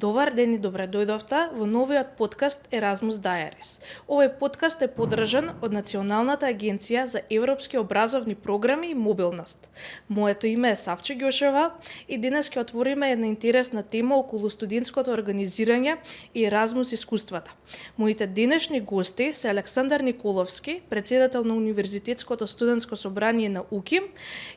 Добар ден и добре дојдовте во новиот подкаст Erasmus Diaries. Овој подкаст е поддржан од Националната агенција за европски образовни програми и мобилност. Моето име е Савче Ѓошева и денес ќе отвориме една интересна тема околу студентското организирање и Erasmus искуствата. Моите денешни гости се Александар Николовски, председател на Универзитетското студентско собрание на УКИМ,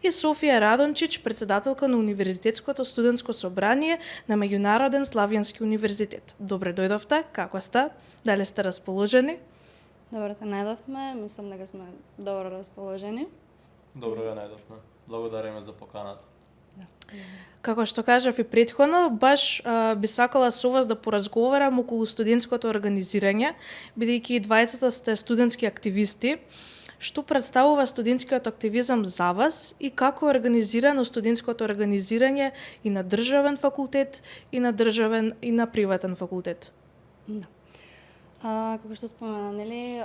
и Софија Радончич, председателка на Универзитетското студентско собрание на Меѓународен Славјански универзитет. Добре дојдовте, како сте? Дали сте расположени? Добро те најдовме, мислам дека сме добро расположени. Добро ја најдовме. Благодариме за поканата. Како што кажав и претходно, баш би сакала со вас да поразговарам околу студентското организирање, бидејќи и двајцата сте студентски активисти. Што представува студентскиот активизам за вас и како е организирано студентското организирање и на државен факултет и на приватен факултет? Да. Како што спомена, нели,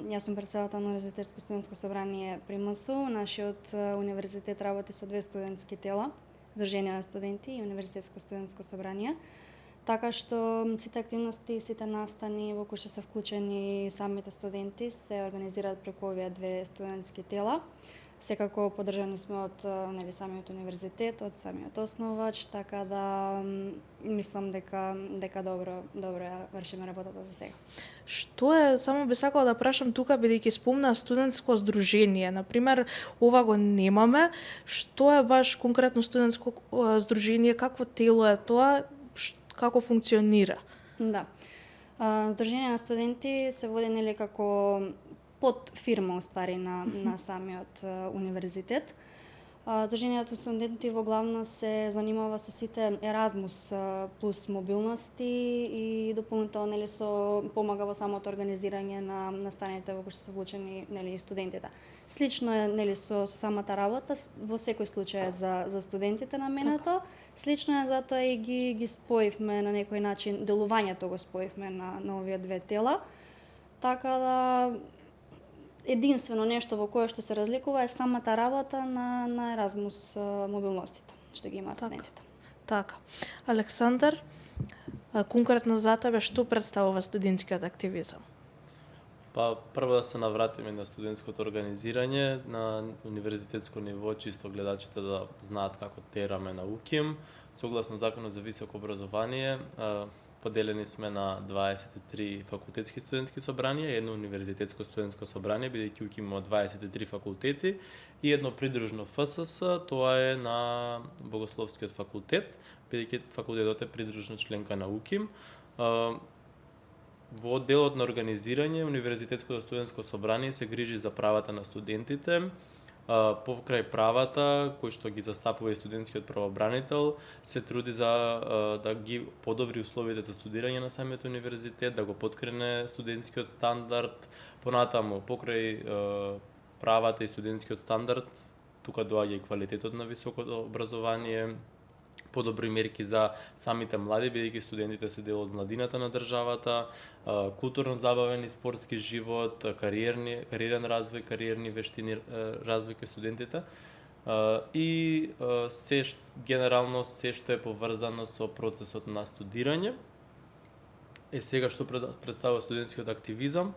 јас сум председател на Универзитетско студентско собрание при МСУ. Нашиот универзитет работи со две студентски тела, Сдружение на студенти и Универзитетско студентско собрание. Така што сите активности, сите настани во кои што се вклучени самите студенти се организираат преку овие две студентски тела. Секако поддржани сме од самиот универзитет, од самиот основач, така да мислам дека добро ја вршиме работата за сега. Што е, само би сакала да прашам тука, бидејќи спомна студентско здружение, например, ова го немаме, што е баш конкретно студентско здружение, какво тело е тоа, како функционира? Да. Сдружение на студенти се води нели како под фирма уствари на самиот универзитет. Сдруженијето студенти во главно се занимава со сите Erasmus плюс мобилности и дополнително нели помага во самото организирање на настаните во кои што се вклучени нели студентите. Слично е нели со самата работа, во секој случај за студентите наменето. Слично е, затоа и ги споивме на некој начин, делувањето го споивме на овие две тела. Така да единствено нешто во кое што се разликува е самата работа на Erasmus мобилностите, што ги има студентите. Така. Александар, конкретно за тебе што представува студентскиот активизам? Па прво да се навратиме на студентското организирање на универзитетско ниво, чисто гледачите да знаат како тераме на УКИМ. Согласно Законот за високо образование, поделени сме на 23 факултетски студентски собранија и едно универзитетско студентско собрание, бидејќи УКИМ има 23 факултети и едно придружно ФСС, тоа е на Богословскиот факултет, бидејќи факултетот е придружна членка на УКИМ. Во делот на организирање, Универзитетското студентско собрание се грижи за правата на студентите. Покрај правата, кои што ги застапува и студентскиот правобранител, се труди за да ги подобри условите за студирање на самиот универзитет, да го поткрене студентскиот стандард. Понатаму, покрај правата и студентскиот стандард, тука доаѓа и квалитетот на високото образование, подобри мерки за самите млади, бидејќи студентите се дел од младината на државата, културно-забавен и спортски живот, кариерен развој, кариерни вештини развој кај студентите и генерално се што е поврзано со процесот на студирање. Сега што представува студентскиот активизам,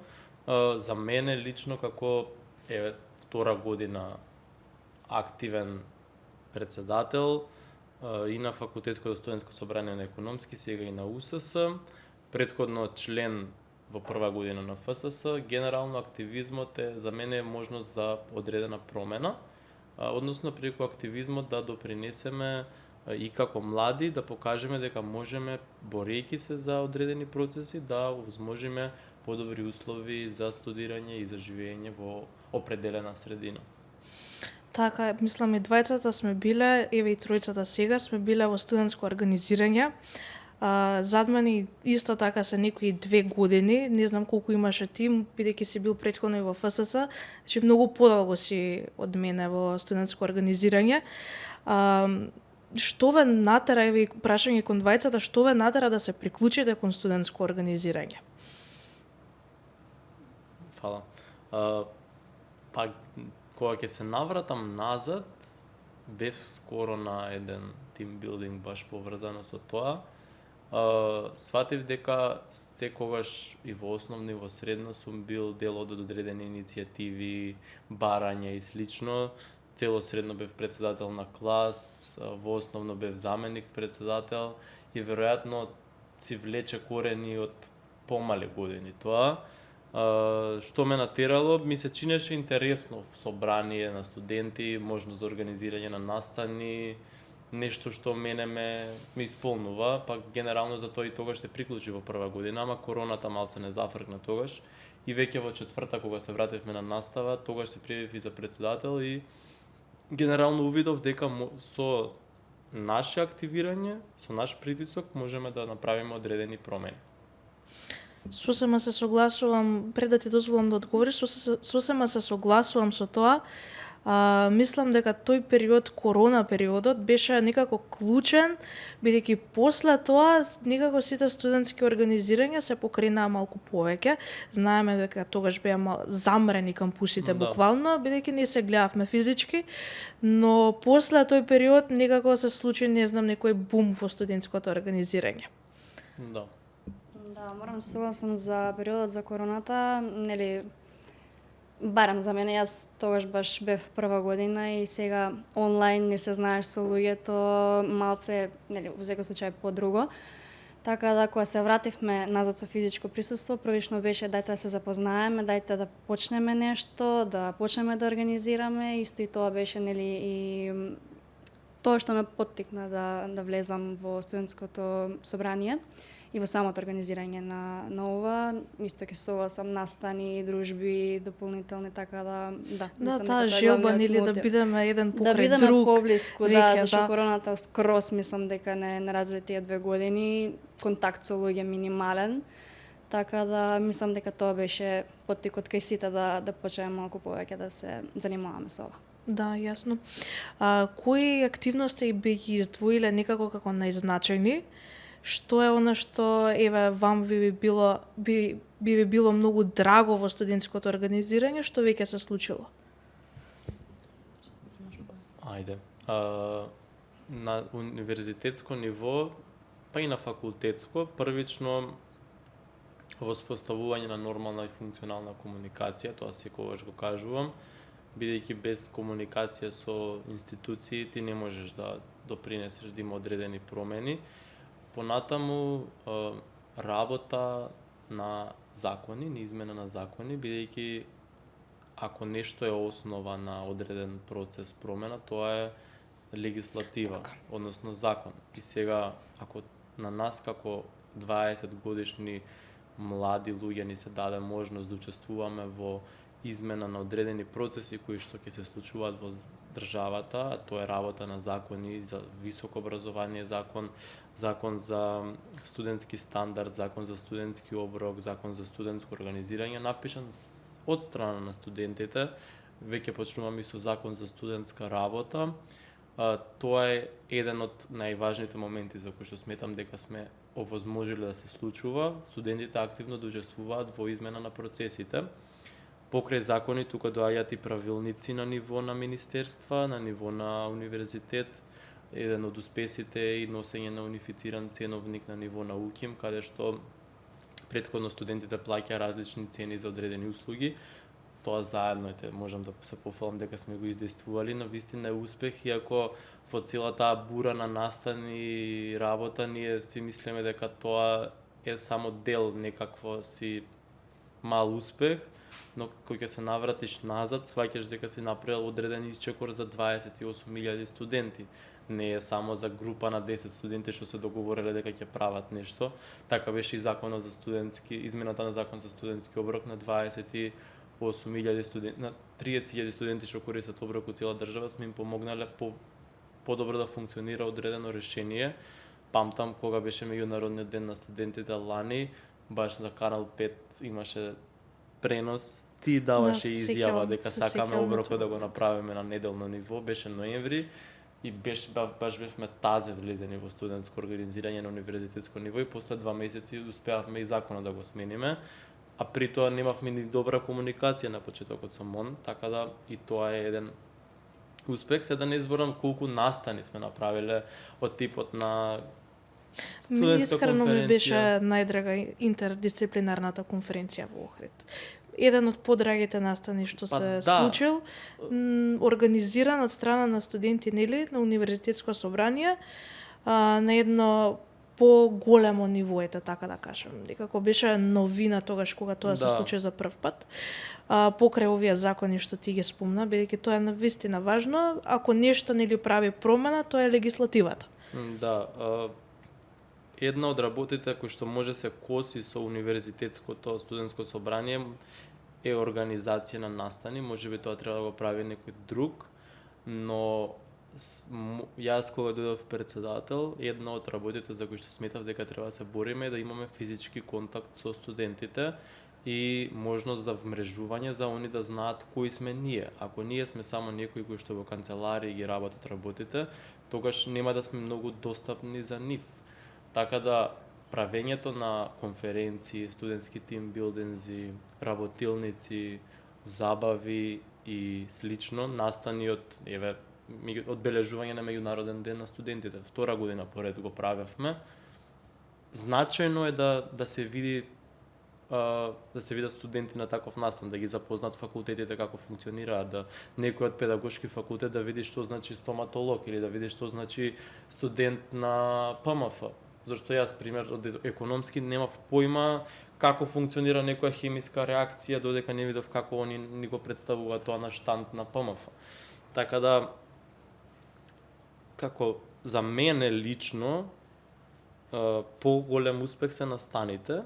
за мене лично како втора година активен председател и на Факултетското студентско собрание на економски, сега и на УСС, претходно член во прва година на ФСС, генерално активизмот е за мене можност за одредена промена, односно преку активизмот да допринесеме и како млади да покажеме дека можеме, борејќи се за одредени процеси, да овозможиме подобри услови за студирање и за живење во определена средина. Така, мислам и двајцата сме биле, еве и тројцата сега сме биле во студентско организирање. Зад мене исто така се некои 2 години, не знам колку имаше ти, бидејќи си бил претходно и во ФСС, значи многу подолго си од мене во студентско организирање. Што ве натера, еве прашање кон двајцата, што ве натера да се приклучите кон студентско организирање? Фала. Па кога ќе се навратам назад, бев скоро на еден тим билдинг баш поврзано со тоа. сватив дека секогаш и во основно и во средно сум бил дел од одредени иницијативи, барања и слично. Цело средно бев председател на клас, во основно бев заменик председател и веројатно си влече корени од помале години тоа. Што ме натерало, ми се чинеше интересно собрание на студенти, можност за организирање на настани, нешто што мене ме исполнува, пак генерално за тоа и тогаш се приклучи во прва година, ама короната малце не зафркна тогаш. И веќе во четврта, кога се вративме на настава, тогаш се пријавив и за председател и генерално увидов дека со наше активирање, со наш притисок, можеме да направиме одредени промени. Сосема се согласувам, пред да ти дозволам да одговориш, сосема се согласувам со тоа. Мислам дека тој период, корона периодот, беше некако клучен, бидејќи после тоа некако сите студентски организирања се покренаа малку повеќе. Знаеме дека тогаш беа замрени кампусите буквално, бидејќи не се гледавме физички, но после тој период некако се случи, не знам, некој бум во студентското организирање. Да. Да, морам се согласам за периодот за короната, нели, барам за мене, јас тогаш баш бев прва година и сега онлайн не се знаеш со луѓето, малце, нели, во секој случај подруго. Така да, кога се вративме назад со физичко присуство, првично беше дајте да се запознаеме, дајте да почнеме нешто, да почнеме да организираме, исто и тоа беше, нели, и тоа што ме поттикна да влезам во студентското собрание и во самото организирање на ова, исто ќе се согласам, настани, дружби, дополнителни, така да, Да, таа желба, нели, да бидеме еден покрај друг. Да бидеме поблиску, да, веќе, зашто короната скрос, мислам дека не разви тие 2 години, контакт со луѓе минимален, така да мислам дека тоа беше поттикот кај сите да почнеме малку повеќе да се занимаваме со ова. Да, јасно. Кои активности би ги издвоиле некако како најзначајни? Што е она што еве вам би било многу драго во студентското организирање, што веќе се случило? Ајде. На универзитетско ниво, па и на факултетско, првично воспоставување на нормална и функционална комуникација, тоа секогаш го кажувам, бидејќи без комуникација со институции ти не можеш да допринесеш да има одредени промени. Понатаму работа на закони, на измена на закони, бидејќи ако нешто е основа на одреден процес промена, тоа е легислатива, односно закон. И сега, ако на нас како 20 годишни млади луѓе ни се даде можност да учествуваме во измена на одредени процеси кои што ќе се случуваат во државата, тоа е работа на закони за високо образование, закон за студентски стандард, закон за студентски оброк, закон за студентско организирање, напишан од страна на студентите. Веќе почнуваме и со закон за студентска работа. Тоа е еден од најважните моменти за кои што сметам дека сме овозможиле да се случува, студентите активно да учествуваат во измена на процесите. Покрај закони тука доаѓаат и правилници на ниво на министерства, на ниво на универзитет. Еден од успесите е и носење на унифициран ценовник на ниво на УКИМ, каде што претходно студентите плаќаа различни цени за одредени услуги. Тоа заедно можам да се пофалам дека сме го издействували, на вистина е успех, иако во целата таа бура на настани и работа ние си мислиме дека тоа е само дел некакво си мал успех, но кога ќе се навратиш назад, сваќаш дека си направил одреден исчекор за 28.000 студенти. Не е само за група на 10 студенти што се договориле дека ќе прават нешто. Така беше и законот за студентски, измената на закон за студентски оброк на 28.000 студенти, на 30.000 студенти што користат оброк од цела држава, сме им помогнале подобро да функционира одредено решение. Памтам кога беше меѓународниот ден на студентите лани, баш за Канал 5 имаше пренос, ти даваше изјава дека сакаме оброкот да го направиме на неделно ниво, беше ноември и баш бевме тазе влезени во студентско организирање на универзитетско ниво и после 2 месеци успеавме и законот да го смениме, а при тоа немавме ни добра комуникација на почетокот со МОН, така да и тоа е еден успех. Се да не зборам колку настани сме направиле од типот на Мене искрено ми конференција. беше најдрага интердисциплинарната конференција во Охрид. Еден од подрагите настани што Па се да. случил, организиран од страна на студенти, нели, на универзитетско собрание, на едно поголемо ниво, така да кажам. Некако беше новина тогаш кога тоа се Да. случи за прв пат. Покрај овие закони што ти ги спомна, бидејќи тоа е навистина важно, ако нешто нели прави промена, тоа е легислативата. Да, една од работите кои што може се коси со универзитетското студентско собрание е организација на настани, можеби тоа треба да го прави некој друг, но јас кога дојдов председател, една од работите за кои што сметав дека треба да се бориме е да имаме физички контакт со студентите и можност за вмрежување за они да знаат кои сме ние. Ако ние сме само некои кои што во канцеларии ги работат работите, тогаш нема да сме многу достапни за нив. Така да правењето на конференции, студентски тимбилдинзи, работилници, забави и слично, настани од одбележување на меѓународен ден на студентите. Втора година поред го правевме. Значајно е да се види да се видат студенти на таков настан, да ги запознат факултетите како функционираат, да некој од педагошки факултет да види што значи стоматолог или да види што значи студент на ПМФ. Зашто јас, пример, од економски немав појма како функционира некоја хемиска реакција, додека не видов како они ни го представуваат тоа на штанд на ПМФ. Така да, како за мене лично, поголем успех се настаните,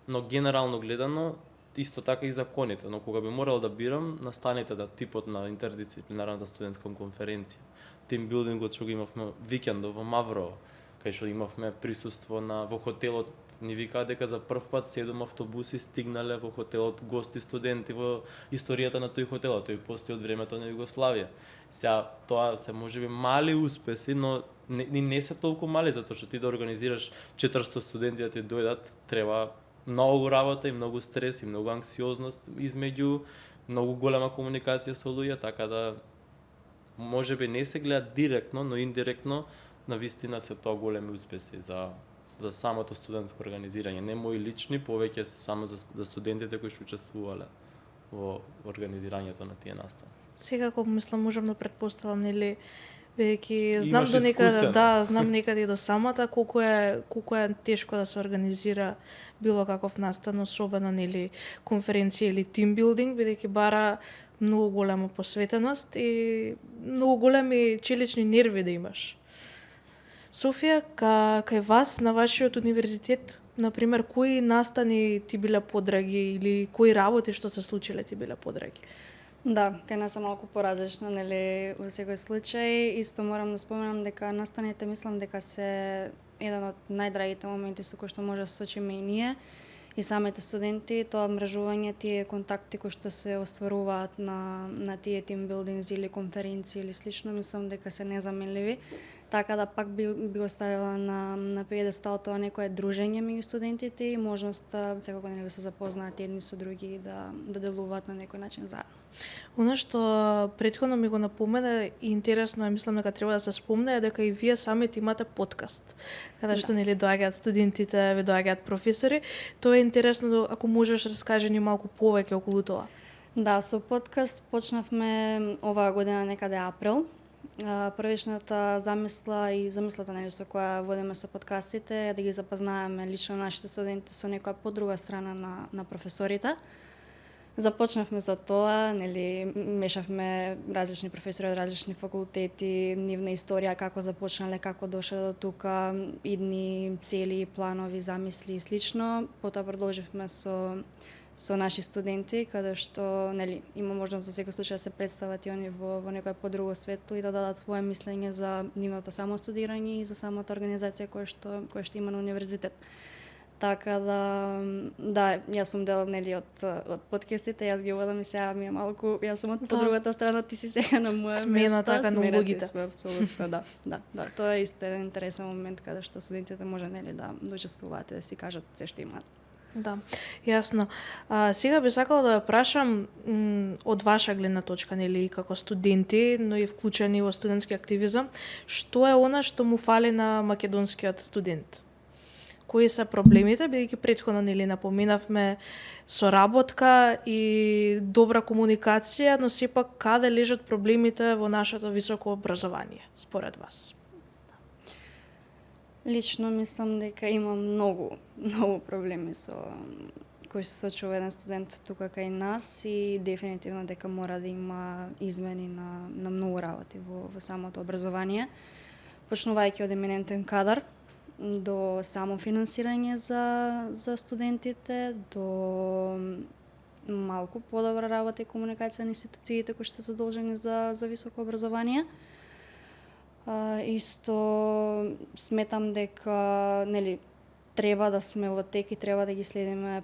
но генерално гледано, исто така и законите. Но кога би морал да бирам, настаните да типот на интердисциплинарната студентска конференција. Тимбилдингот што го имавме викендов во Маврово, кај што имавме присуство во хотелот, ни викаа дека за прв пат 7 автобуси стигнале во хотелот гости студенти во историјата на тој хотел. Тој постои од времето на Југославија. Сега тоа се можеби мали успеси, но не се толку мали, затоа што ти да организираш 400 студенти да ти дојдат, треба многу работа и многу стрес и многу анксиозност измеѓу, многу голема комуникација со луѓе, така да можеби не се гледа директно, но индиректно навистина се тоа големи успеси за самото студентско организирање. Не мои лични, повеќе се само за студентите кои што учествувале во организирањето на тие настани. Секако мислам, можам да предпоставам, нели, бидејќи знам Имаш до некаде, искусено. да, знам некаде и до самата колку е тешко да се организира било каков настан, особено нели конференција или тимбилдинг, бидејќи бара многу голема посветеност и многу големи челични нерви да имаш. Софија, кај вас на вашиот универзитет, на пример, кои настани ти биле подраги или кои работи што се случиле ти биле подраги? Да, кај нас е малку поразлично, нели, во секој случај. Исто морам да споменам дека настаните мислам дека се еден од најдрагите моменти со кои што може да се случиме и ние и самите студенти, тоа мрежување, тие контакти кои што се остваруваат на тие тимбилдинзи или конференции или слично, мислам дека се незаменливи. Така да пак би оставила на пиедестал тоа некое дружење меѓу студентите и можноста секако да се запознаат едни со други и да делуваат на некој начин заедно. Она што претходно ми го напомена и интересно е, мислам дека треба да се спомне, е дека и вие самите имате подкаст, каде што нели доаѓаат студентите, ви доаѓаат професори. Тоа е интересно, ако можеш раскажи ни малку повеќе околу тоа. Да, со подкаст почнавме оваа година некаде април. Првичната замислата нели со која водиме со подкастите е да ги запознаеме лично нашите студенти со некоја подруга страна на професорите. Започнавме со тоа, нели мешавме различни професори од различни факултети, нивна историја, како започнале, како дошле до тука, идни цели, планови, замисли и слично. Потоа продолживме со наши студенти, каде што нели има можност за секој случај да се представат и они во некој подруго светло и да дадат свое мислење за нивното само студирање и за самата организација која што има на универзитет. Така да, јас сум дел нели од подкастите, јас ги водам и сега ми е малку, јас сум од другата страна, ти си сега на моја смена така на улогите. Апсолутно, да. Тоа е исто еден интересен момент каде што студентите може нели да учествуваат и да си кажат се што имаат. Да, јасно. Сега би сакала да ја прашам од ваша гледна точка, нели, и како студенти, но и вклучени во студентски активизам, што е она што му фали на македонскиот студент? Кои се проблемите, бидејќи претходно нели напоменавме соработка и добра комуникација, но сепак каде лежат проблемите во нашето високо образование, според вас? Лично мислам дека има многу проблеми со кои се соочува еден студент тука кај нас и дефинитивно дека мора да има измени на многу работи во самото образование, почнувајќи од еминентен кадар до само финансирање за студентите, до малку подобра работа и комуникација на институциите кои се задолжени за високо образование. Исто сметам дека нели треба да сме во тек и треба да ги следиме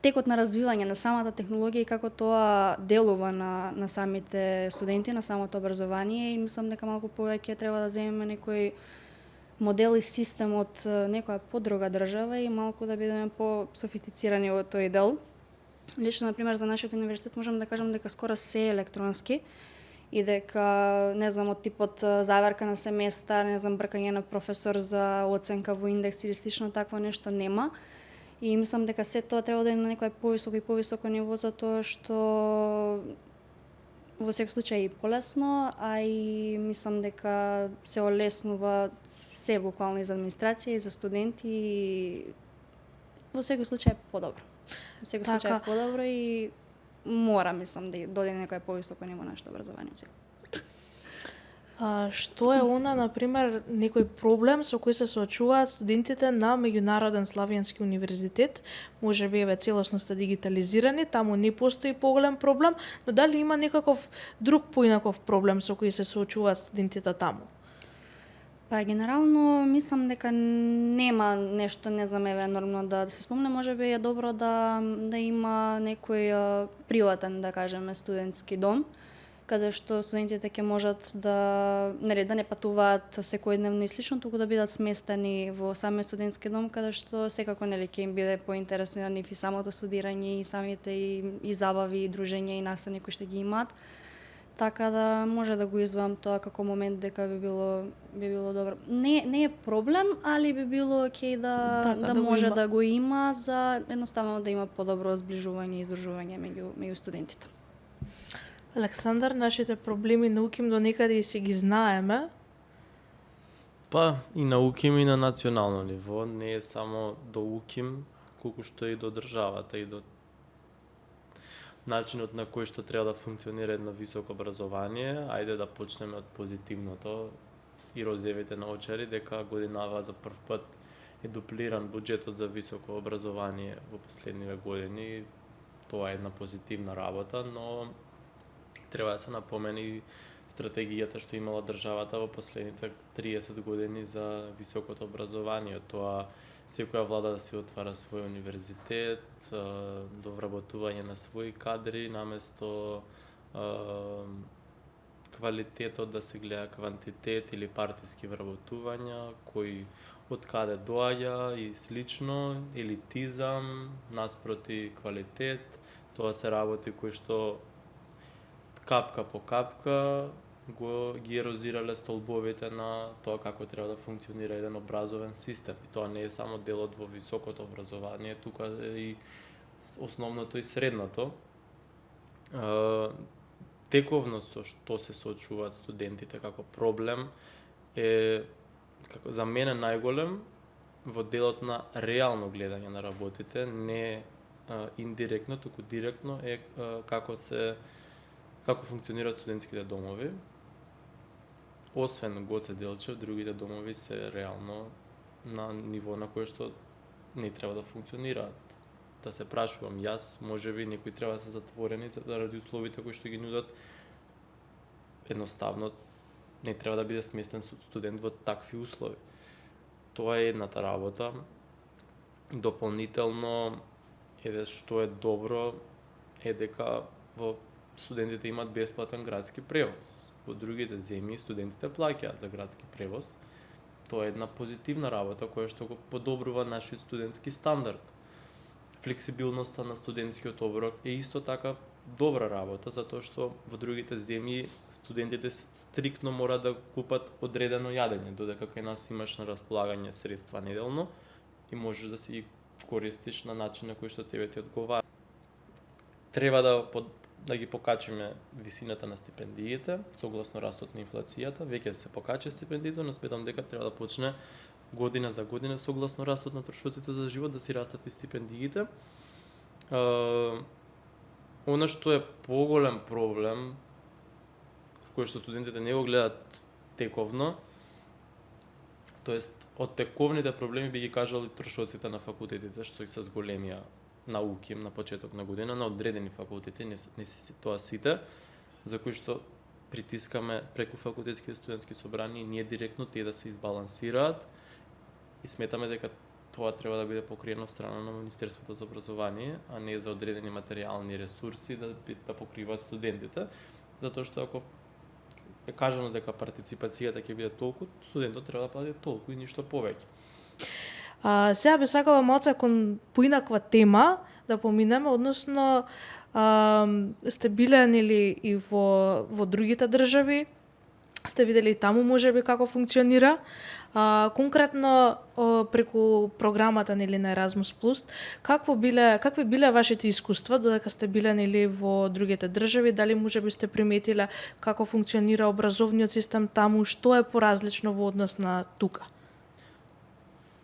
текот на развивање на самата технологија и како тоа делува на самите студенти, на самото образование и мислам дека малку повеќе треба да земеме некој модел и систем од некоја подруга држава и малку да бидеме по-софистицирани во тој дел. Лично, например, за нашиот универзитет можам да кажам дека скоро се е електронски и дека, не знам, од типот заверка на семестар, не знам, бркање на професор за оценка во индекс или слично такво нешто нема. И мислам дека се тоа треба да е на некој повисоко и повисоко ниво, затоа што во секој случај е полесно, а и мислам дека се олеснува се буквално и за администрација и за студенти и во секој случај е подобро. Во секој случај е подобро и мора, мислам, да дојде на некој повисоко ниво нашето образование. Што е она, например, некој проблем со кој се соочуваат студентите на Меѓународен славјански универзитет? Може би еве целосно сте дигитализирани, таму не постои поголем проблем, но дали има некаков друг поинаков проблем со кој се соочуваат студентите таму? Па генерално мислам дека нема нешто, не знам, еве нормално да се спомне, можеби е добро да има некој приватен, да кажеме, студентски дом, каде што студентите ќе можат да не патуваат секојдневно и слично, туку да бидат сместени во самиот студентски дом, каде што секако ќе им биде поинтересно и самото студирање и самите и забави и дружења и настани кои што ги имаат. Така да може да го извам тоа како момент дека би било добро. Не е проблем, али би било окей да може да го има за едноставно да има подобро зближување и здружување меѓу студентите. Александар, нашите проблеми науким до некаде и си ги знаеме. Па и науким и на национално ниво, не е само до уким, колку што и до државата и до начинот на кој што треба да функционира едно високо образование. Ајде да почнеме од позитивното и розевите научари дека годинава за прв пат е дуплиран буџетот за високо образование во последниве години. Тоа е една позитивна работа, но треба да се напомени стратегијата што имала државата во последните 30 години за високото образование. Тоа секоја влада да си отвара свој универзитет, до вработување на своји кадри, наместо квалитетот да се гледа квантитет или партиски вработувања, кои од каде доаѓа и слично, елитизам наспроти квалитет. Тоа се работи кои што капка по капка ги ерозирале столбовите на тоа како треба да функционира еден образовен систем. И тоа не е само делот во високото образование, тука е и основното и средното. Тековно со што се соочуваат студентите како проблем е, за мене најголем, во делот на реално гледање на работите, не индиректно, туку директно е како функционираат студентските домови. Освен Гоце Делчев, другите домови се реално на ниво на кое што не треба да функционираат. Да се прашувам јас, можеби некои треба да се затворени заради условите кои што ги нудат. Едноставно не треба да биде сместен студент во такви услови. Тоа е едната работа. Дополнително, што е добро е дека во студентите имаат бесплатен градски превоз. Во другите земји студентите плаќаат за градски превоз. тоа е една позитивна работа која што го подобрува нашиот студентски стандард. Флексибилноста на студентскиот оброк е исто така добра работа, затоа што во другите земји студентите стриктно мора да купат одредено јадење, додека кај нас имаш на располагање средства неделно и можеш да си ги користиш на начин на кој што тебе ти одговара. Треба да ги покачиме висината на стипендиите, согласно растот на инфлацијата. Веќе се покачи стипендиите, но сметам дека треба да почне година за година, согласно растот на трошоците за живот, да си растат и стипендиите. Она што е поголем проблем, кој што студентите не го гледат тековно, тоест од тековните проблеми би ги кажали трошоците на факултетите, што се зголемија науки на почеток на година на одредени факултети, не се тоа сите, за кои што притискаме преку факултетските студентски собрани и ние директно тие да се избалансираат и сметаме дека тоа треба да биде покриено од страна на Министерството за образование, а не за одредени материјални ресурси да покриваат студентите, затоа што ако е кажано дека партиципацијата ќе биде толку, студентот треба да плати толку и ништо повеќе. Сега би сакала малце кон поинаква тема да поминеме, односно сте биле нели и во другите држави, сте видели и таму можеби како функционира. Конкретно преку програмата нели на Erasmus+, какви биле вашите искуства додека сте биле нели во другите држави, дали можеби сте приметиле како функционира образовниот систем таму, што е поразлично во однос на тука?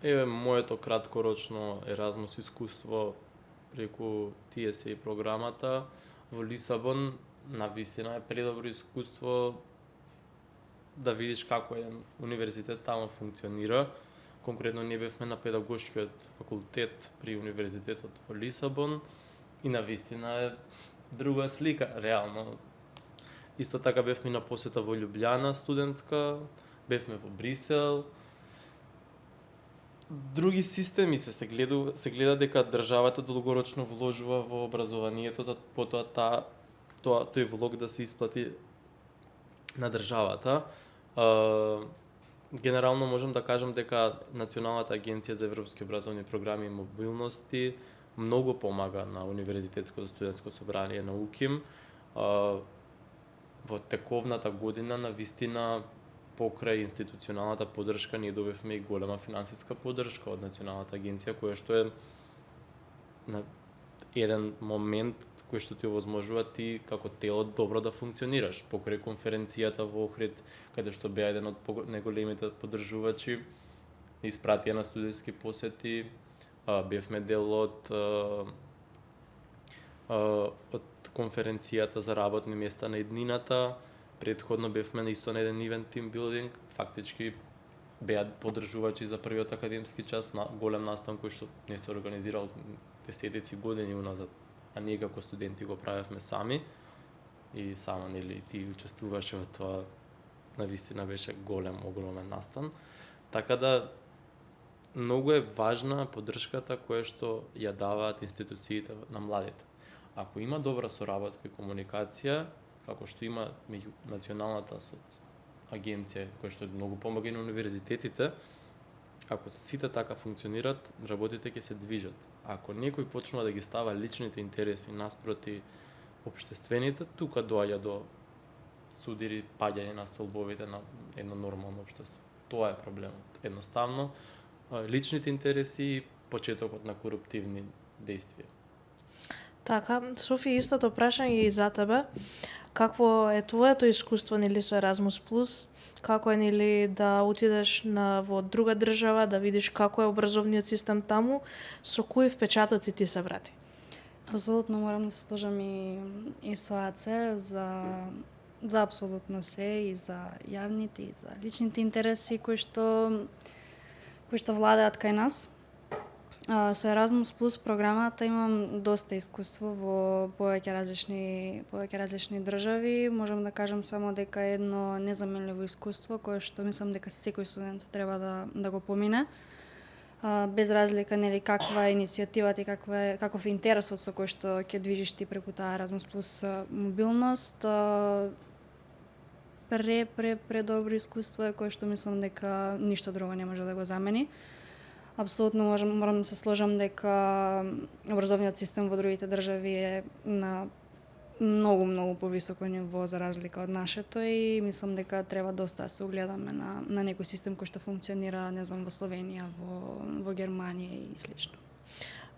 Еве моето краткорочно Erasmus искуство преку TSA програмата во Лисабон навистина е предобро искуство да видиш како еден универзитет таму функционира. Конкретно ние бевме на педагошкиот факултет при универзитетот во Лисабон и навистина е друга слика, реално. Исто така бевме на посета во Љубљана студентска, бевме во Брисел. Други системи се гледа дека државата долгорочно вложува во образованието, за потоа тој влог да се исплати на државата. Генерално можам да кажам дека Националната агенција за европски образовни програми и мобилности многу помага на Универзитетското студентско собрание на УКИМ. Во тековната година навистина покрај институционалната поддршка ние добивме и голема финансиска поддршка од Националната агенција, која што е на еден момент кој што ти овозможува ти како тело добро да функционираш. Покрај конференцијата во Охрид, каде што беа еден од најголемите поддржувачи, испратија на студентски посети, бевме дел од конференцијата за работни места на еднината. Претходно бевме на исто на еден ивент тим билдинг, фактички беа поддржувачи за првиот академски час на голем настан кој што не се организирал десетици години уназад, а ние како студенти го правевме сами и само нели ти учествуваше во тоа, навистина беше огромен настан. Така да многу е важна поддршката која што ја даваат институциите на младите. Ако има добра соработка и комуникација, како што има меѓу Националната агенција, која што многу помага и на универзитетите, ако сите така функционират, работите ќе се движат. Ако некој почнува да ги става личните интереси наспроти општествените, тука доаѓа до судири, паѓање на столбовите на едно нормално општество. Тоа е проблемот. Едноставно, личните интереси и почетокот на коруптивни дејствија. Така, Софија, истото прашање и за тебе. Какво е твоето искуство нели со Erasmus+? Како е нели да отидеш во друга држава, да видиш како е образовниот систем таму, со кои впечатоци ти се врати? Апсолутно морам да се сложам и со Аце за апсолутно се, и за јавните, и за личните интереси кои што владеат кај нас. Со Erasmus+ програмата имам доста искуство во повеќе различни држави. Можам да кажам само дека е едно незаменливо искуство кое што мислам дека секој студент треба да го помине. Без разлика нели каква е иницијативата и каков е интересот со кој што ќе движиш ти преку таа Erasmus+ мобилност. пре добро искуство е кое што мислам дека ништо друго не може да го замени. Апсолутно морам да се сложам дека образовниот систем во другите држави е на многу повисоко ниво за разлика од нашето и мислам дека треба доста да се огледаме на некој систем кој што функционира, не знам, во Словенија, во Германија и слично.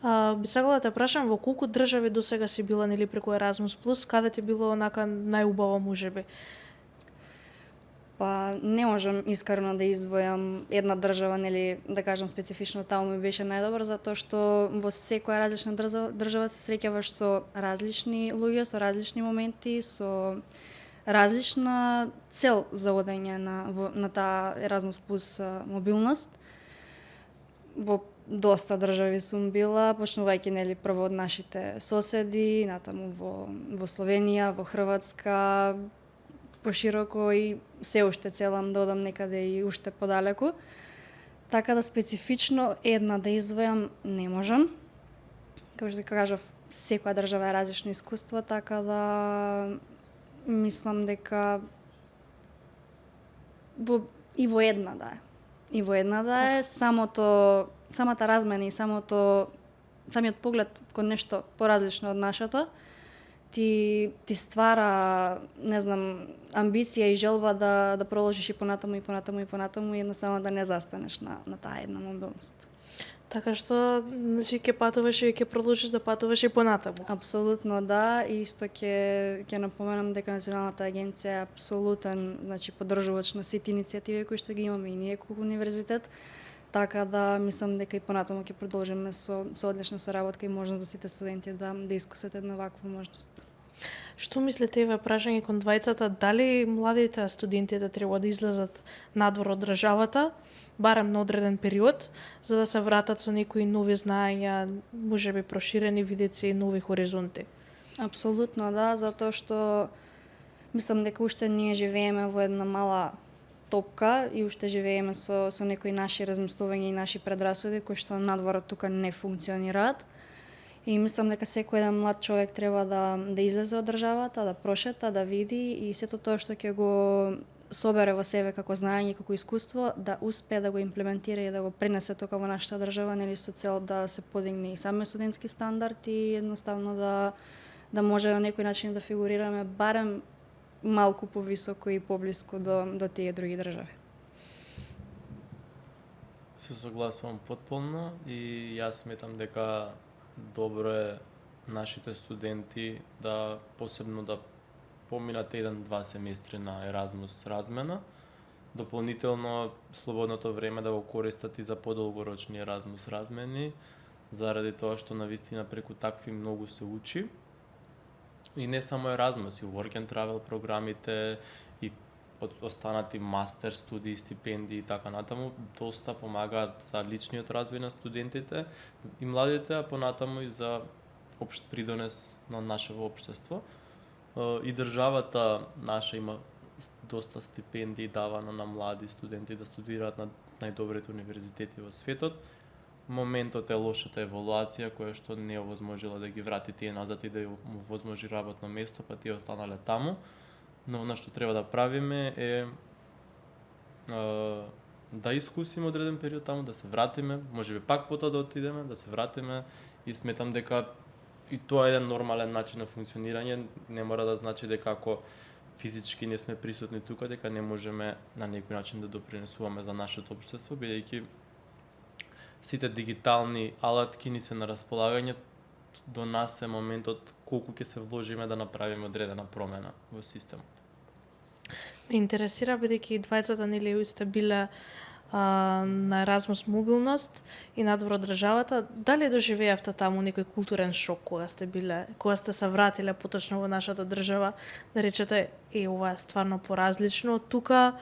Би сакала да те прашам во колку држави досега си била нели преку Erasmus Plus, каде ти било онака најубаво можеби? Па не можам искрено да издвојам една држава, нели, да кажам специфично таму ми беше најдобро затоа што во секоја различна држава се среќаваш со различни луѓе, со различни моменти, со различна цел за одење на таа Erasmus Plus мобилност. Во доста држави сум била, почнувајќи нели прво од нашите соседи, натаму во Словенија, во Хрватска, пошироко и се уште целам да одам некаде и уште подалеку. Така да специфично една да издвојам не можам. Како што кажав, секоја држава е различно искуство, така да мислам дека и во една да е. И во една да е, самата размена и самиот поглед кон нешто поразлично од нашето, ти ствара, не знам, амбиција и желба да продолжиш и понатаму и едноставно да не застанеш на таа една мобилност. Така што, значи, ќе патуваш и ќе продолжиш да патуваш и понатаму. Апсолутно да, и исто ќе напоменам дека Националната агенција е апсолутен, значи, поддржувач на сите иницијативи кои што ги имаме и ние како универзитет, така да мислам дека и понатаму ќе продолжиме со одлична соработка и можност за сите студенти да искусат една ваква можност. Што мислите, еве прашање кон двајцата, дали младите студентите треба да излезат надвор од државата, барем на одреден период, за да се вратат со некои нови знаења, можеби проширени видици и нови хоризонти? Апсолутно да, затоа што мислам дека уште ние живееме во една мала топка и уште живееме со некои наши размислувања и наши предрасуди кои што надвор од тука не функционираат. И мислам дека секој еден млад човек треба да излезе од државата, да прошета, да види и сето тоа што ќе го собере во себе како знаење и како искуство, да успее да го имплементира и да го пренесе тука во нашата држава, нели со цел да се подигне и самиот студентски стандард и едноставно да може на некој начин да фигурираме барем малку повисоко и поблиску до тие други држави. Се согласувам потполно и јас сметам дека добро е нашите студенти да посебно да поминат 1-2 семестри на Erasmus размена, дополнително слободното време да го користат и за подолгорочни Erasmus размени, заради тоа што навистина преку такви многу се учи. И не само Erasmus, и Work and Travel програмите, и останати мастер студии, стипендии и така натаму, доста помагаат за личниот развој на студентите и младите, а понатаму и за општ придонес на нашето општество. И државата наша има доста стипендии давано на млади студенти да студираат на најдобрите универзитети во светот. Моментот е лошата еволуација која што не овозможила да ги врати тие назад и да му возможи работно место, па тие останале таму. Но она што треба да правиме е да искусиме одреден период таму, да се вратиме, можеби пак потоа да отидеме, да се вратиме и сметам дека и тоа е еден нормален начин на функционирање, не мора да значи дека ако физички не сме присутни тука, дека не можеме на некој начин да допринесуваме за нашето општество, бидејќи сите дигитални алатки ни се на располагање, до нас е моментот колку ќе се вложиме да направиме одредена промена во системот. Ме интересира, бидејќи двајцата нели сте биле на Erasmus мобилност и надвор од државата, дали доживеавте таму некој културен шок кога сте се вратиле поточно во нашата држава, да речете, ова е стварно поразлично од тука,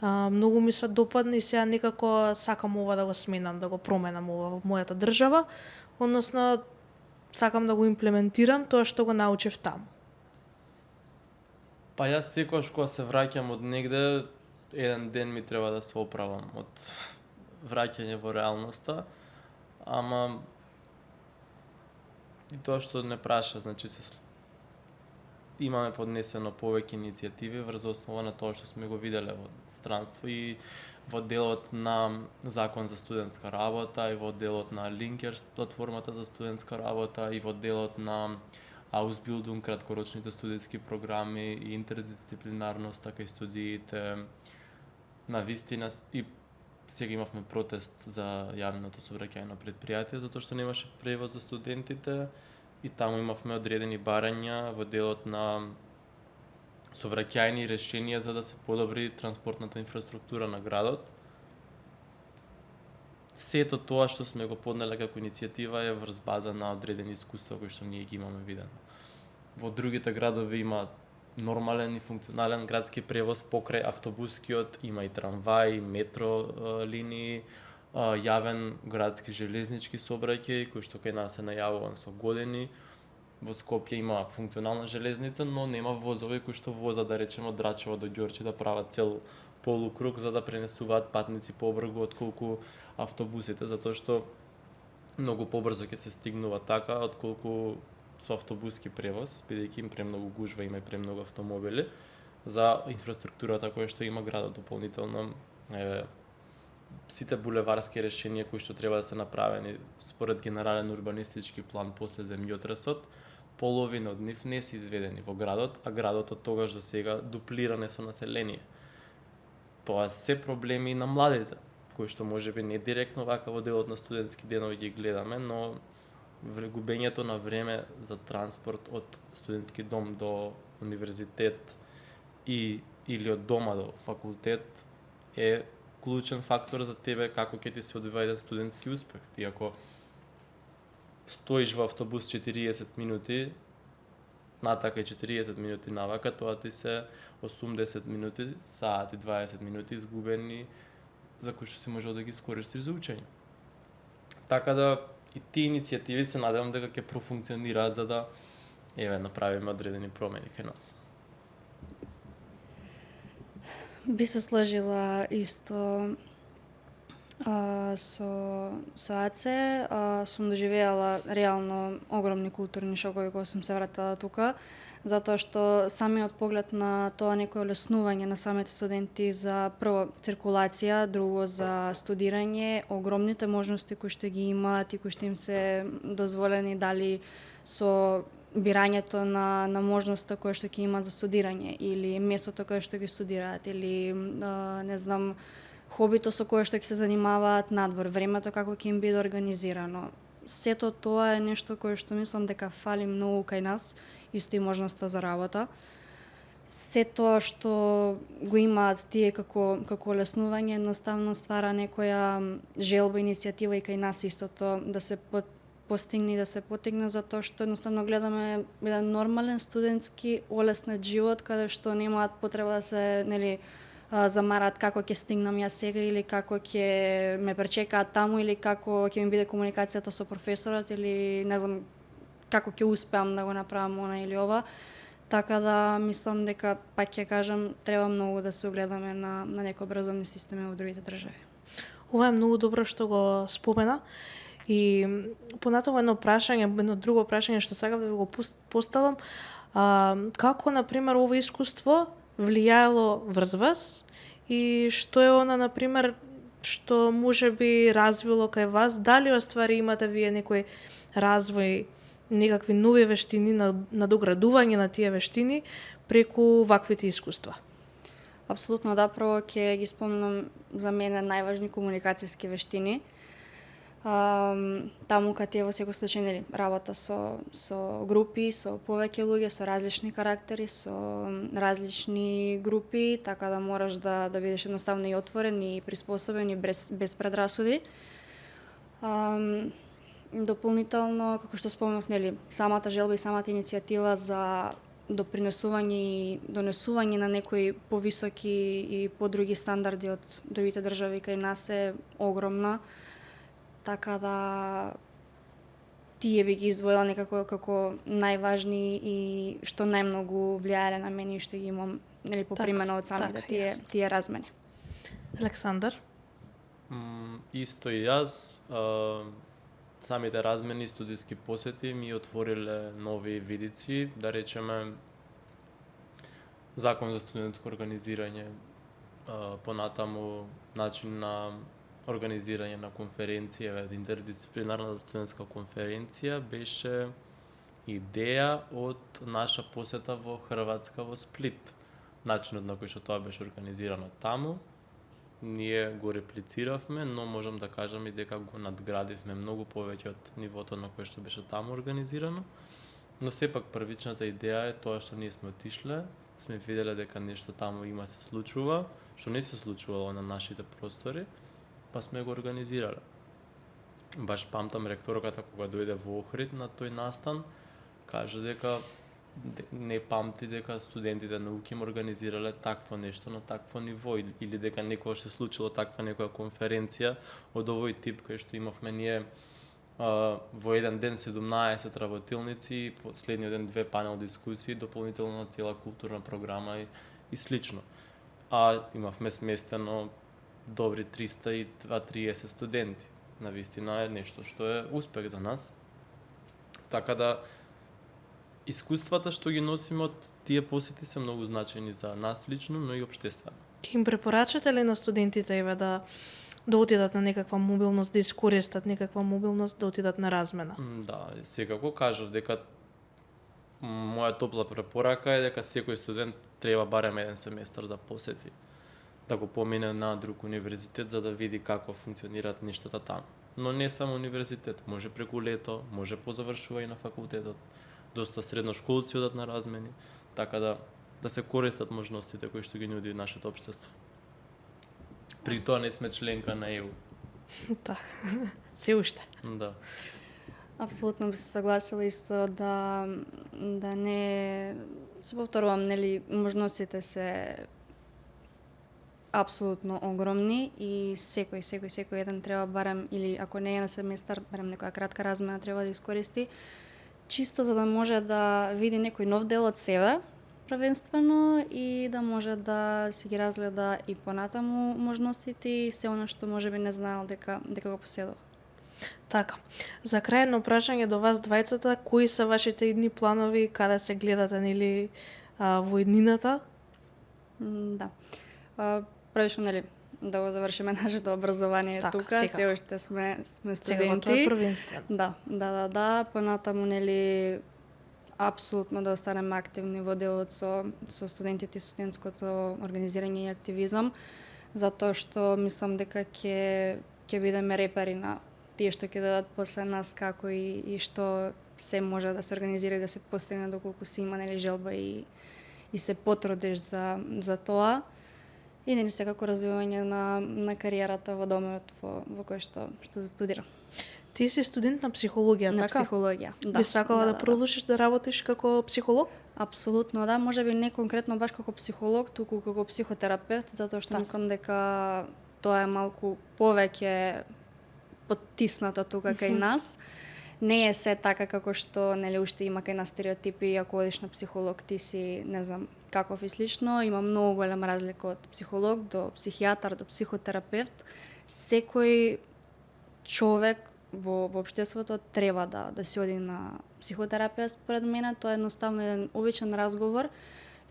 многу ми се допадна и сега некако сакам ова да го сменам, да го променам ова во мојата држава, односно сакам да го имплементирам тоа што го научив таму. Па јас секогаш кога се враќам од негде, еден ден ми треба да се оправам од враќање во реалноста, ама и тоа што не праша, значи имаме поднесено повеќе иницијативи врз основа на тоа што сме го виделе во странство и во делот на Закон за студентска работа и во делот на Linkers платформата за студентска работа и во делот на Ausbildung, краткорочните студентски програми и интердисциплинарност, така и студиите на вистина и сега имавме протест за јавното сообраќајно предпријатие затоа што немаше превоз за студентите и таму имавме одредени барања во делот на сообраќајни решенија за да се подобри транспортната инфраструктура на градот. Сето тоа што сме го поднеле како иницијатива е врз база на одредени искуства кои што ние ги имаме видено. Во другите градови има нормален и функционален градски превоз покрај автобускиот, има и трамваи, метро линии, јавен градски железнички сообраќај кој што кај нас се најавуван со години. Во Скопје има функционална железница, но нема возови кои што возат, да речеме, од Драчево до Ѓорче да прават цел полукруг за да пренесуваат патници побрзо отколку автобусите, затоа што многу побрзо ќе се стигнува така отколку со автобуски превоз, бидејќи им премногу гужва, има и премногу автомобили за инфраструктурата која што има градот. Дополнително сите булеварски решенија кои што треба да се направени според генерален урбанистички план после земјотресот, половина од нив не се изведени во градот, а градот од тогаш до сега дуплиране со население. Тоа се проблеми на младите, кои што можеби не директно вака во делот на студентски денови ги гледаме, но губењето на време за транспорт од студентски дом до универзитет или од дома до факултет е клучен фактор за тебе како ќе ти се одвива еден студентски успех. Ти ако стоиш во автобус 40 минути, натака и 40 минути навака, тоа ти се 80 минути, саат и 20 минути изгубени за кои што се може да ги искористиш за учење. Така да и тие иницијативи се надевам дека ќе профункционираат за да направиме одредени промени кај нас. Би се сложила исто со Аце. Сум доживеала реално огромни културни шокови кога сум се вратила тука, затоа што самиот поглед на тоа некое олеснување на самите студенти за прво циркулација, друго за студирање, огромните можности кои што ги имаат и кои што им се дозволени дали со бирањето на можноста која што ќе имаат за студирање или местото кое што ги студираат или не знам хобито со кое што ќе се занимаваат надвор, времето како ќе им биде организирано. Сето тоа е нешто кое што мислам дека фали многу кај нас, исто и можноста за работа. Се тоа што го имаат тие како олеснување едноставно ствара некоја желба, иницијатива и кај нас истото да се постигне и да се потигне, затоа што едноставно гледаме еден нормален студентски олеснет живот каде што немаат потреба да се замарат како ќе стигнам јас сега или како ќе ме пречекаат таму или како ќе ми биде комуникацијата со професорот или не знам како ќе успеам да го направам она или ова. Така да мислам дека, пак ќе кажам, треба многу да се огледаме на некои образовни системи во другите држави. Ова е многу добро што го спомена. И понатаму едно друго прашање што сакав да ви го поставам, како на пример ова искуство влијаело врз вас и што е она на пример што можеби развило кај вас, дали оствари имате вие некој развој, некакви нови вештини, надоградување на тие вештини преку ваквите искуства? Апсолутно да, прво ќе ги спомнам за мене најважни комуникацијски вештини. Таму каде во секој случај работа со групи, со повеќе луѓе, со различни карактери, со различни групи, така да мораш да бидеш едноставно и отворен и приспособен и без предрасуди. Дополнително, како што спомнав, самата желба и самата иницијатива за допринесување и донесување на некои повисоки и подруги стандарди од другите држави кај нас е огромна. Така да тие би ги издвоила некако како најважни и што најмногу влијаеле на мене и што ги имам по примена од самите тие размени. Александар? Исто и јас. Самите размени, студиски посети ми отвориле нови видици, да речеме, Закон за студентско организирање, понатаму начин на организирање на конференција, интердисциплинарна студентска конференција беше идеја од наша посета во Хрватска во Сплит. Начинот на кој што тоа беше организирано таму, ние го реплициравме, но можам да кажам и дека го надградивме многу повеќе од нивото на кое што беше таму организирано. Но сепак првичната идеја е тоа што ние сме отишле, сме виделе дека нешто таму има се случува, што не се случувало на нашите простори, па сме го организирале. Баш памтам ректорката кога дојде во Охрид на тој настан, кажа дека не памти дека студентите на УКИМ организирале такво нешто на такво ниво или дека некогаш се случило таква некоја конференција од овој тип кај што имавме ние во еден ден 17 работилници, последниот ден 2 панел дискусии, дополнително на цела културна програма и слично. А имавме сместено добри 330 студенти. Навистина е нешто што е успех за нас. Така да искуствата што ги носиме од тие посети се многу значајни за нас лично, но и општествено. Ке им препорачате ли на студентите да отидат на некаква мобилност, да искористат некаква мобилност, да отидат на размена? Да, секако кажав дека моја топла препорака е дека секој студент треба барем еден семестар да посети, да го помине на друг универзитет за да види како функционираат нештата таму. Но не само универзитет, може преку лето, може по завршување на факултетот. Доста средношколци одат на размени, така да се користат можностите кои што ги нуди нашето општество. При тоа не сме членка на ЕУ. Така, се уште. Да. Апсолутно би се согласила исто да не се повторувам, нели, можностите се апсолутно огромни и секој еден треба барем, или ако не е на семестар, барем некоја кратка размена треба да искористи, чисто за да може да види некој нов дел од себе, првенствено, и да може да си ги разгледа и понатаму можностите и се она што можеби не знаел дека го поседува. Така, за крај едно прашање до вас двајцата, кои се вашите идни планови, каде се гледате, нели, во иднината? Да. Првично, нели, да го завршиме нашето образование така, тука, секако. се уште сме студенти. Секако тоа е првенствено. Да, понатаму, нели, апсолутно да останеме активни во делот со студентите и студентското организирање и активизам, затоа што мислам дека ќе бидеме репери на тие што ќе дадат после нас, како и што се може да се организира и да се постигне доколку се има, нели, желба и се потрудиш за тоа. И нели секако развивање на кариерата во доменот во кој што се студира. Ти си студент на психологија, На така? психологија, да. Би сакала да продолжиш да работиш како психолог? Апсолутно, да. Можеби не конкретно баш како психолог, туку како психотерапевт, затоа што мислам дека тоа е малку повеќе поттиснато тука кај нас. Не е се така како што, нели, уште има кај нас стереотипи, ако одиш на психолог ти си, не знам, каков и слично. Има многу голема разлика од психолог до психијатар до психотерапевт. Секој човек во општеството треба да се оди на психотерапија, според мене. Тоа е едноставно еден обичен разговор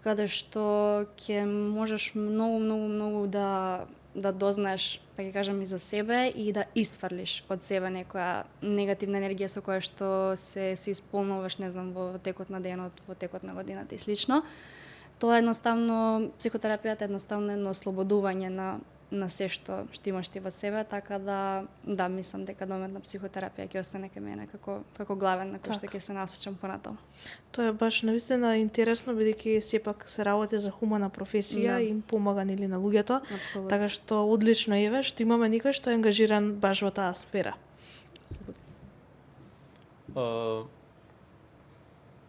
каде што ќе можеш многу да дознаеш, па ќе кажам, и за себе и да исфрлиш од себе некоја негативна енергија со која што се исполнуваш, не знам, во текот на денот, во текот на годината и слично. Тоа е едноставно, психотерапијата е едноставно едно ослободување на се што имаш ти во себе, така да мислам дека доменот на психотерапија ќе остане кај мене како главен на кој што ќе се насочам понатаму. Тоа е баш навистина интересно, бидејќи сепак се работи за хумана професија и им помага, нели, на луѓето. Апсолутно. Така што одлично Еве што имаме никој што е ангажиран баш во таа сфера.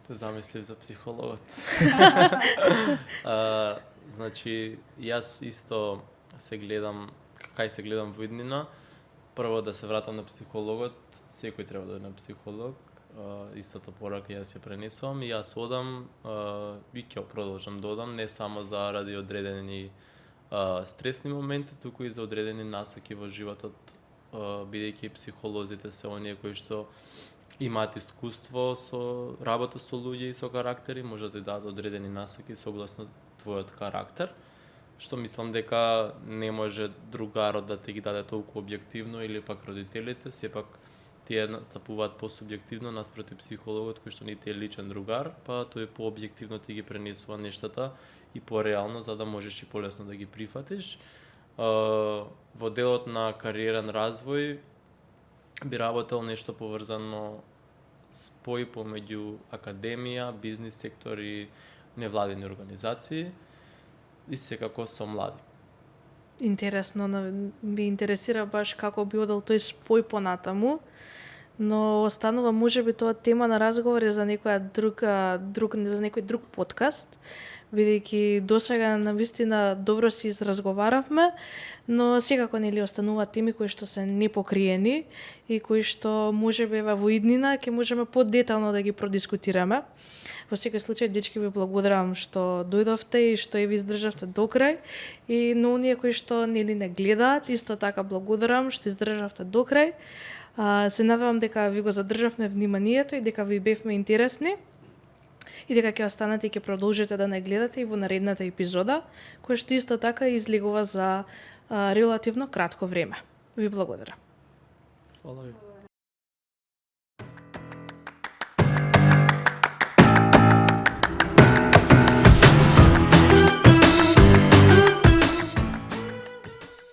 Те замислив за психологот. Значи, јас исто се гледам во иднина. Прво да се вратам на психологот, секој треба да оди на психолог. Истата порака јас ја пренесувам и јас одам и ќе продолжам да одам, не само заради одредени стресни моменти, туку и за одредени насоки во животот, бидејќи психолозите се оние кои што имаат искуство со работа со луѓе и со карактери, можат да дадат одредени насоки согласно твојот карактер, што мислам дека не може другарот да ти ги даде толку објективно или пак родителите, сепак тие настапуваат посубјективно наспроти психологот кој што не ти е личен другар, па тој пообјективно ти ги пренесува нештата и пореално за да можеш и полесно да ги прифатиш. Во делот на кариерен развој би работел нешто поврзано спој помеѓу академија, бизнис сектор и невладини организации и секако со млади. Интересно, ми интересира баш како би одел тој спој понатаму, но останува можеби тоа тема на разговор за некој друг подкаст, бидејќи досега навистина добро си изразговаравме, но секако нели остануваат теми кои што се непокриени и кои што можеби во иднина ќе можеме подетално да ги продискутираме. Во секој случај, дечки, ви благодарам што дојдовте и што ја ви издржавте до крај. И на оние кои што нели не гледаат, исто така благодарам што издржавте до крај. Се надевам дека ви го задржавме вниманието и дека ви бевме интересни и дека ќе останете и ќе продолжите да не гледате и во наредната епизода, која што исто така излегува за релативно кратко време. Ви благодарам. Фала ви.